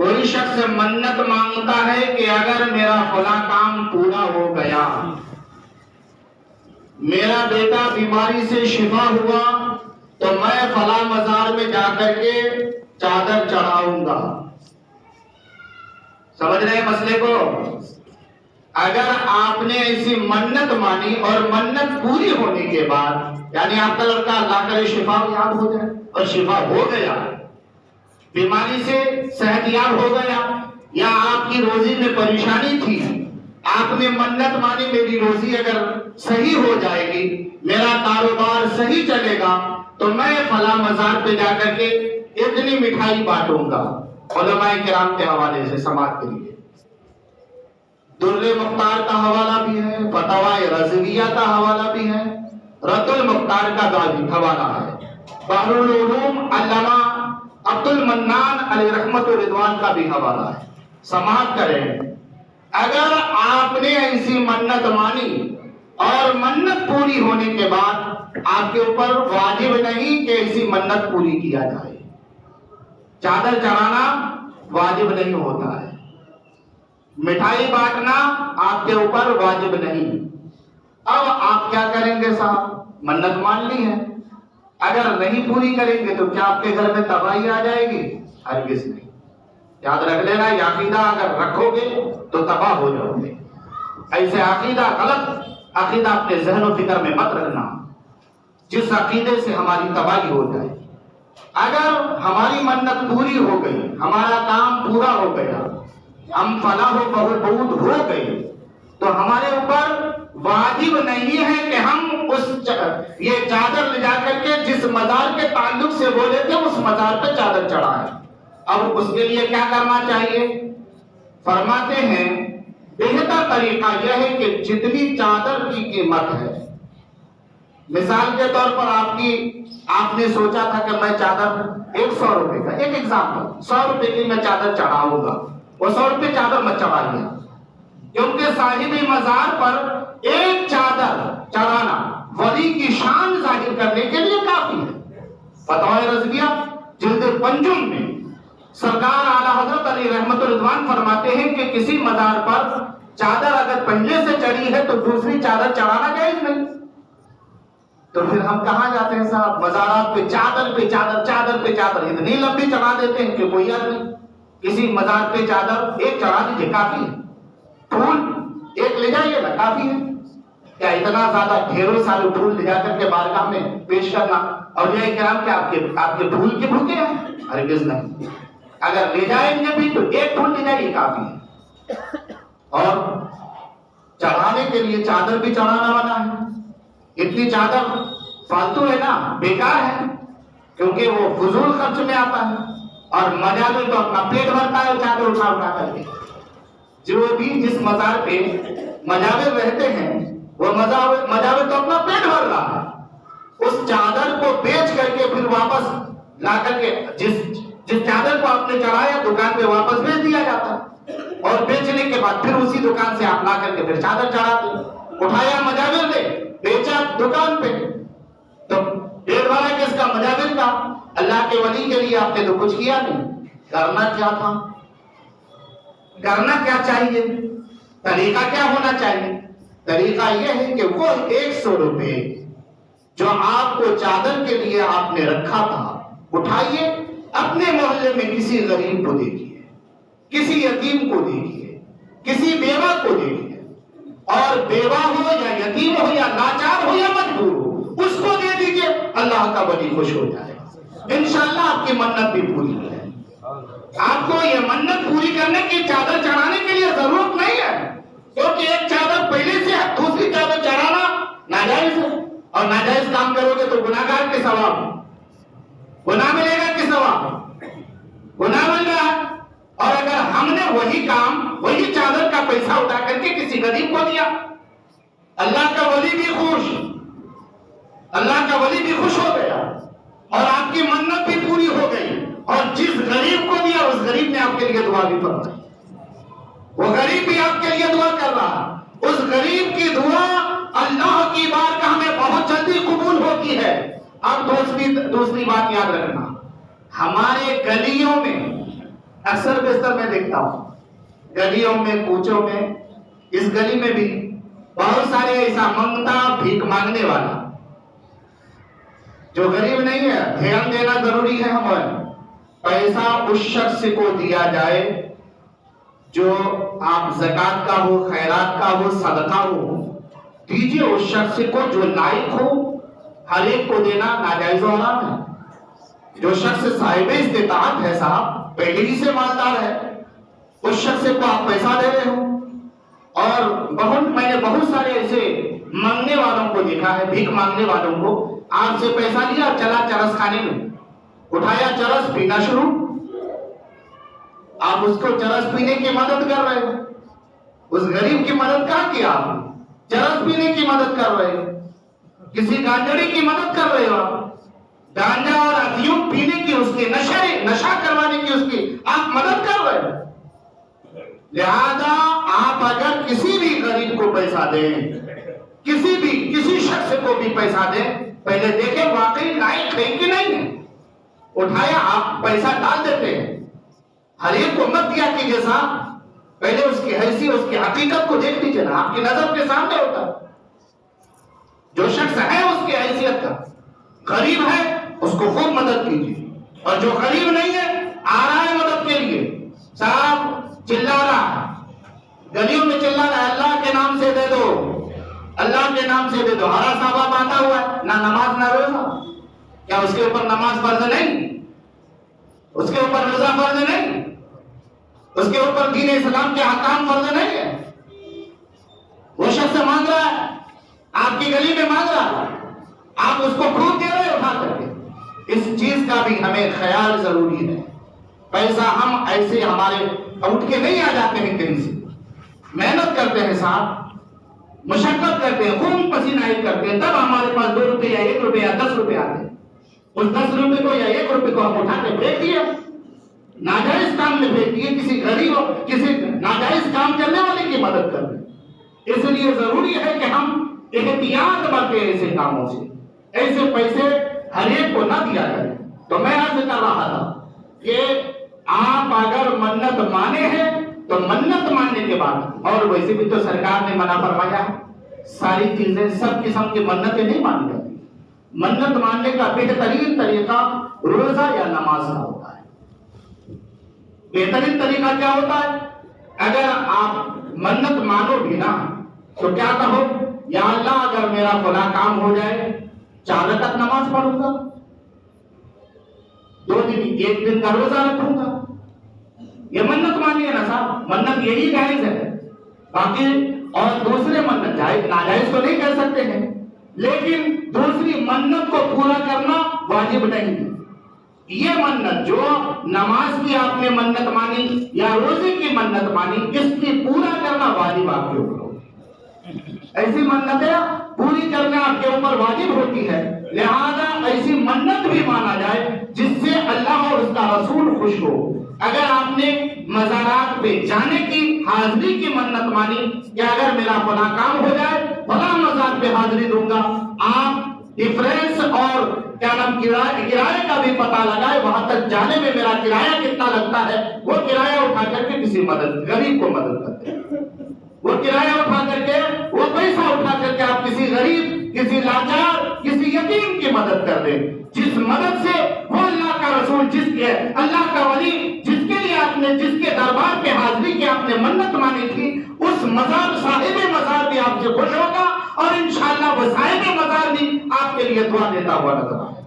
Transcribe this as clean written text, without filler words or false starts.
کوئی شخص منت مانگتا ہے کہ اگر میرا فلاں کام پورا ہو گیا، میرا بیٹا بیماری سے شفا ہوا، تو میں فلاں مزار میں جا کر کے چادر چڑھاؤں گا۔ سمجھ رہے ہیں مسئلے کو؟ اگر آپ نے ایسی منت مانی اور منت پوری ہونے کے بعد، یعنی آپ کا لڑکا اللہ کرے شفا یاب ہو جائے اور شفا ہو گیا، بیماری سے صحت یاب ہو گیا، یا آپ کی روزی میں پریشانی تھی، آپ نے منت مانی میری روزی اگر صحیح ہو جائے گی، میرا کاروبار صحیح چلے گا، تو میں فلاں مزار پہ جا کر کے اتنی مٹھائی بانٹوں گا۔ علماء کرام کے حوالے سے سماعت کے لیے در مختار کا حوالہ بھی ہے، فتاوی رضویہ کا حوالہ بھی ہے، رد المختار کا حوالہ ہے، بحر العلوم علامہ عبد المنان علیہ رحمت و رضوان کا بھی حوالہ ہے۔ سماعت کریں، اگر آپ نے ایسی منت مانی اور منت پوری ہونے کے بعد آپ کے اوپر واجب نہیں کہ ایسی منت پوری کیا جائے، چادر چڑھانا واجب نہیں ہوتا ہے، مٹھائی بانٹنا آپ کے اوپر واجب نہیں۔ اب آپ کیا کریں گے صاحب؟ منت مان لی ہے، اگر نہیں پوری کریں گے تو کیا آپ کے گھر میں تباہی آ جائے گی؟ ہرگز نہیں۔ یاد رکھ لینا، یہ عقیدہ اگر رکھو گے تو تباہ ہو جاؤ گے۔ ایسے عقیدہ، غلط عقیدہ اپنے ذہن و فکر میں مت رکھنا جس عقیدے سے ہماری تباہی ہو جائے۔ اگر ہماری منت پوری ہو گئی، ہمارا کام پورا ہو گیا، ہم فلاح و بہبود ہو گئے، تو ہمارے اوپر واجب نہیں ہے کہ ہم یہ چادر لے جا کر کے جس مزار کے تعلق سے بولے تھے اس مزار پہ چادر چڑھائیں۔ اب اس کے لیے کیا کرنا چاہیے؟ فرماتے ہیں بہتر طریقہ یہ ہے کہ جتنی چادر کی قیمت ہے، مثال کے طور پر آپ نے سوچا تھا کہ میں چادر 100 روپے کا، ایک ایگزامپل، 100 روپے کی میں چادر چڑھاؤں گا، وہ 100 روپے چادر مت چڑھائیے، کیونکہ صاحب مزار پر ایک چادر چڑھانا ولی کی شان ظاہر کرنے کے لیے کافی ہے۔ فتاوی رضویہ جلد 5 میں سرکار اعلیٰ حضرت علی رحمت رضوان فرماتے ہیں کہ کسی مزار پر چادر اگر پہلے سے چڑھی ہے تو دوسری چادر چڑھانا جائز نہیں۔ تو پھر ہم کہاں جاتے ہیں صاحب؟ مزارات پہ چادر پہ چادر، چادر پہ چادر اتنی لمبی چڑھا دیتے ہیں کہ کوئی یاد نہیں۔ کسی مزار پہ چادر ایک چڑھا دیجیے، کافی ہے۔ پھول ایک لے جائیے نا، کافی ہے۔ کیا اتنا زیادہ ڈھیروں سارے پھول لے جا کر کے بارگاہ میں پیش کرنا؟ اولیاء کرام کیا آپ کے پھول کے بھوکے ہیں؟ ہرگز نہیں۔ اگر لے جائیں گے بھی تو ایک پھول لے جائیے، کافی ہے۔ اور چڑھانے کے لیے چادر بھی چڑھانا والا ہے۔ اتنی چادر فالتو ہے نا، بیکار ہے، کیونکہ وہ فضول خرچ میں آتا ہے، اور مجاور تو اپنا پیٹ بھرتا ہے چادر اٹھا کر کے۔ جو بھی جس مزار پہ مجاور رہتے ہیں وہ مجاور تو اپنا پیٹ بھر رہا ہے، اس چادر کو بیچ کر کے پھر واپس لا کر کے جس چادر کو آپ نے چڑھایا دکان پہ واپس بیچ دیا جاتا ہے، اور بیچنے کے بعد پھر اسی دکان سے آپ لا کر کے پھر چادر چڑھاتے۔ اٹھایا مجاور نے، بیچا دکان پہ، تو پیٹ بھرا کس کا؟ مجاور کا۔ اللہ کے ولی کے لیے آپ نے تو کچھ کیا نہیں۔ کرنا کیا تھا؟ کرنا کیا چاہیے؟ طریقہ کیا ہونا چاہیے؟ طریقہ یہ ہے کہ وہ 100 روپے جو آپ کو چادر کے لیے آپ نے رکھا تھا، اٹھائیے، اپنے محلے میں کسی غریب کو دیکھیے، کسی یتیم کو دیکھیے، کسی بیوہ کو دیکھیے، اور بیوہ ہو یا یتیم ہو یا لاچار ہو یا مجبور ہو، اس کو دے دیجئے، اللہ کا ولی خوش ہو جائے، انشاءاللہ آپ کی منت بھی پوری ہو جائے۔ آپ کو یہ منت پوری کرنے کی چادر چڑھانے کے لیے ضرورت نہیں ہے، کیونکہ ایک چادر پہلے سے ہے، دوسری چادر چڑھانا ناجائز ہے، اور ناجائز کام کرو گے تو گناہگار کے ثواب، گناہ ملے گا کہ ثواب؟ گناہ مل رہا ہے۔ اور اگر ہم نے وہی کام، وہی چادر کا پیسہ اٹھا کر کے کسی غریب کو دیا، اللہ کا ولی بھی خوش، اللہ کا ولی بھی خوش ہو گیا، اور آپ کی منت بھی پوری ہو گئی، اور جس غریب کو دیا اس غریب نے آپ کے لیے دعا بھی فرمائی، وہ غریب بھی آپ کے لیے دعا کر رہا، اس غریب کی دعا اللہ کی بارگاہ میں بہت جلدی قبول ہوتی ہے۔ اب دوسری بات یاد رکھنا، ہمارے گلیوں میں اکثر بیشتر میں دیکھتا ہوں گلیوں میں کوچوں میں، اس گلی میں بھی بہت سارے ایسا منگتا بھیک مانگنے والا جو غریب نہیں ہے. دھیان دینا ضروری ہے. ہمیں پیسہ اس شخص کو دیا جائے جو آپ زکات کا ہو، خیرات کا ہو، صدقہ ہو، دیجیے اس شخص کو جو لائق ہو. ہر ایک کو دینا ناجائز و حرام ہے. جو شخص صاحب استطاعت ہے صاحب، پہلے ہی سے مالدار ہے، اس شخص کو آپ پیسہ دے رہے ہو. اور میں نے بہت سارے ایسے مانگنے والوں کو دیکھا ہے، بھیک مانگنے والوں کو. آپ سے پیسہ لیا، چلا چرس کھانے میں، اٹھایا چرس پینا شروع. آپ اس کو چرس پینے کی مدد کر رہے ہو. اس غریب کی مدد کہاں کیا آپ نے؟ چرس پینے کی مدد کر رہے ہو، کسی گانجڑی کی مدد کر رہے ہو. آپ گانجا اور افیون پینے کی، اس کے نشہ کروانے کی اس کی آپ مدد کر رہے ہو. لہذا آپ اگر کسی بھی غریب کو پیسہ دیں، کسی شخص کو بھی پیسہ دیں، پہلے دیکھیں واقعی لائق ہے کہ نہیں ہے. اٹھایا آپ پیسہ ڈال دیتے ہیں. ہر ایک کو مت دیا کیجیے صاحب، پہلے اس کی حیثیت، اس کی حقیقت کو دیکھ لیجیے نا. آپ کی نظر کے سامنے ہوتا ہے. جو شخص ہے اس کی حیثیت کا، غریب ہے اس کو خوب مدد کیجیے. اور جو غریب نہیں ہے، آ رہا ہے مدد کے لیے، صاحب چلا رہا، گلیوں میں چلا رہا ہے، اللہ کے نام سے دے دو، اللہ کے نام سے دے دو. ہرا صاحب آتا ہوا ہے، نہ نماز نہ روزہ. کیا اس کے اوپر نماز فرض نہیں؟ اس کے اوپر روزہ فرض نہیں؟ اس کے اوپر دین اسلام کے احکام فرض نہیں ہے؟ وہ شخص مانگ رہا ہے، آپ کی گلی میں مانگ رہا ہے، آپ اس کو خوب دے رہے اٹھا کر کے. اس چیز کا بھی ہمیں خیال ضروری ہے. پیسہ ہم ایسے ہمارے اٹھ کے نہیں آ جاتے ہیں، کہیں سے محنت کرتے ہیں صاحب، مشقت کرتے ہیں، خون پسینہ کرتے ہیں، تب ہمارے پاس 2 روپے یا 1 روپے یا 10 روپے آتے ہیں. اس 10 روپے کو یا 1 روپے کو ہم اٹھا کے پھینک دیے، ناجائز کام میں پھینک دیے، کسی غریب کسی ناجائز کام کرنے والے کی مدد کر دیں. اس لیے ضروری ہے کہ ہم احتیاط برتیں ایسے کاموں سے. ایسے پیسے ہر ایک کو نہ دیا جائے. تو میں عرض کر رہا تھا کہ آپ اگر منت مانے ہیں تو منت ماننے کے بعد، اور ویسے بھی تو سرکار نے منع فرمایا ہے، ساری چیزیں سب قسم کی منتیں نہیں مانی جاتی. منت ماننے کا بہترین طریقہ روزہ یا نماز کا ہوتا ہے. بہترین طریقہ کیا ہوتا ہے؟ اگر آپ منت مانو بھی نا تو کیا کہو، یا اللہ اگر میرا فلاں کام ہو جائے 4 رکعت نماز پڑھوں گا، 2 دن 1 دن کا روزہ رکھوں گا. یہ منت مانی ہے نا صاحب، منت یہی جائز ہے. باقی اور دوسرے منت جائز ناجائز تو نہیں کہہ سکتے ہیں، لیکن دوسری منت کو پورا کرنا واجب نہیں. یہ منت جو نماز کی آپ نے منت مانی یا روزے کی منت مانی، اس کی پورا کرنا واجب آپ کے اوپر ہوگا. ایسی منتیں پوری کرنا آپ کے اوپر واجب ہوتی ہے. لہذا ایسی منت بھی مانا جائے جس سے اللہ اور اس کا رسول خوش ہو. اگر آپ نے مزارات پہ جانے کی حاضری کی منت مانی کہ اگر میرا فلاں کام ہو جائے فلاں مزار پہ حاضری دوں گا، آپ ڈفرینس اور کیا نام کرائے کا بھی پتہ لگائے، وہاں تک جانے میں میرا کرایہ کتنا لگتا ہے، وہ کرایہ اٹھا کر کے کسی غریب کو مدد کرتے ہیں. وہ کرایہ اٹھا کر کے، وہ پیسہ اٹھا کر کے آپ کسی غریب، کسی لاچار، کسی یتیم کی مدد کر دیں. جس مدد سے وہ اللہ کا رسول، اللہ کا ولی، جس کے لیے آپ نے، جس کے دربار پہ حاضری کی آپ نے منت مانی تھی، اس مزار صاحب مزار بھی آپ سے خوش ہوگا، اور انشاءاللہ وہ صاحب مزار بھی آپ کے لیے دعا دیتا ہوا نظر آئے.